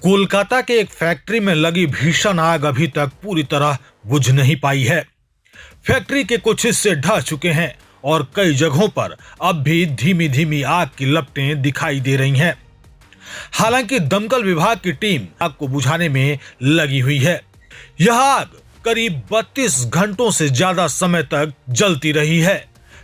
कोलकाता के एक फैक्ट्री में लगी भीषण आग अभी तक पूरी तरह बुझ नहीं पाई है। फैक्ट्री के कुछ हिस्से ढह चुके हैं और कई जगहों पर अब भी धीमी धीमी आग की लपटें दिखाई दे रही हैं। हालांकि दमकल विभाग की टीम आग को बुझाने में लगी हुई है। यह आग करीब 32 घंटों से ज्यादा समय तक जलती रही है।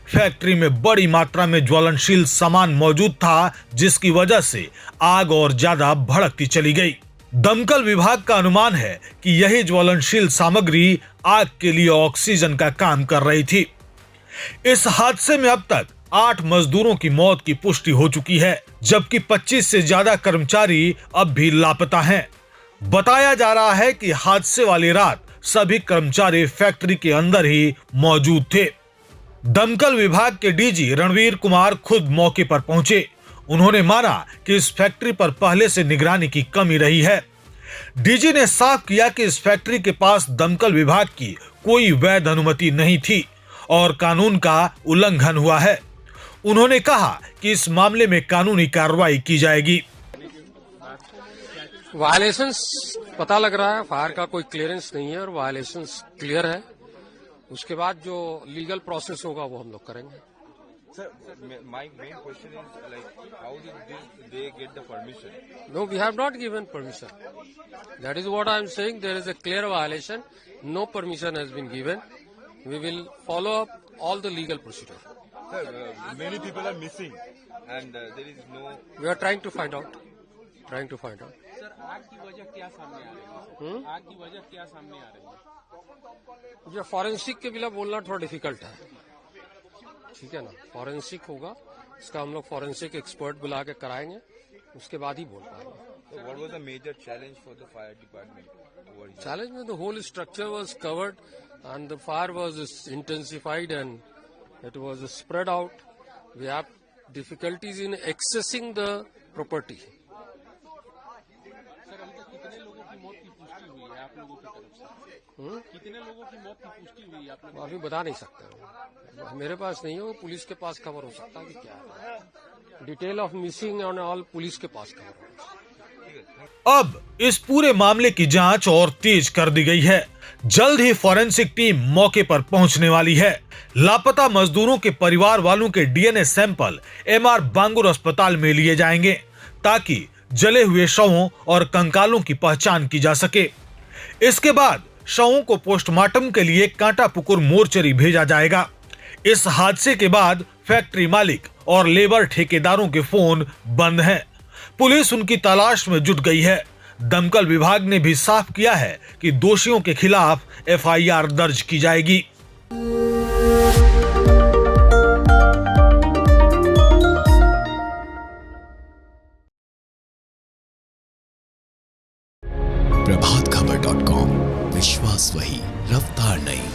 फैक्ट्री में बड़ी मात्रा में ज्वलनशील सामान मौजूद था, जिसकी वजह से आग और ज्यादा भड़कती चली गई। दमकल विभाग का अनुमान है कि यही ज्वलनशील सामग्री आग के लिए ऑक्सीजन का काम कर रही थी। इस हादसे में अब तक 8 मजदूरों की मौत की पुष्टि हो चुकी है, जबकि 25 से ज्यादा कर्मचारी अब भी लापता हैं। बताया जा रहा है कि हादसे वाली रात सभी कर्मचारी फैक्ट्री के अंदर ही मौजूद थे। दमकल विभाग के डीजी रणवीर कुमार खुद मौके पर पहुंचे। उन्होंने माना कि इस फैक्ट्री पर पहले से निगरानी की कमी रही है। डीजी ने साफ किया कि इस फैक्ट्री के पास दमकल विभाग की कोई वैध अनुमति नहीं थी और कानून का उल्लंघन हुआ है। उन्होंने कहा कि इस मामले में कानूनी कार्रवाई की जाएगी। वायलेशंस पता लग रहा है, फायर का कोई क्लियरेंस नहीं है और वायलेशंस क्लियर है। उसके बाद जो लीगल प्रोसेस होगा वो हम लोग करेंगे। Sir, my main question is like, how did they get the permission? No, we have not given permission. That is what I am saying. There is a clear violation. No permission has been given. We will follow up all the legal procedure. Sir, many people are missing, and there is no. We are trying to find out. Sir, आग की वजह क्या सामने आ रही है? आग की वजह क्या सामने आ रही है? जो फॉरेंसिक के बिना बोलना थोड़ा डिफिकल्ट है, ठीक है ना। फॉरेंसिक होगा, इसका हम लोग फॉरेंसिक एक्सपर्ट बुला के कराएंगे, उसके बाद ही बोल पाएंगे। So what was the major challenge for the fire department over here? Challenge में the whole structure was covered and the fire was intensified and it was spread out. We have difficulties in accessing the property. Sir, अभी तक कितने लोगों की मौत की पुष्टि हुई है आप लोगों की तरफ से? कितने लोगों की मौत की पुष्टि हुई है आप लोगों? अभी बता नहीं सकते, मेरे पास नहीं है, वो पुलिस के पास खबर हो सकता है कि क्या है। Detail of missing on all police के पास खबर होगा। अब इस पूरे मामले की जांच और तेज कर दी गई है। जल्द ही फॉरेंसिक टीम मौके पर पहुंचने वाली है। लापता मजदूरों के परिवार वालों के डीएनए सैंपल एमआर बांगुर अस्पताल में लिए जाएंगे, ताकि जले हुए शवों और कंकालों की पहचान की जा सके। इसके बाद शवों को पोस्टमार्टम के लिए कांटापुकुर मोर्चरी भेजा जाएगा। इस हादसे के बाद फैक्ट्री मालिक और लेबर ठेकेदारों के फोन बंद हैं। पुलिस उनकी तलाश में जुट गई है। दमकल विभाग ने भी साफ किया है कि दोषियों के खिलाफ एफआईआर दर्ज की जाएगी। प्रभातखबर.com, विश्वास वही, रफ्तार नहीं।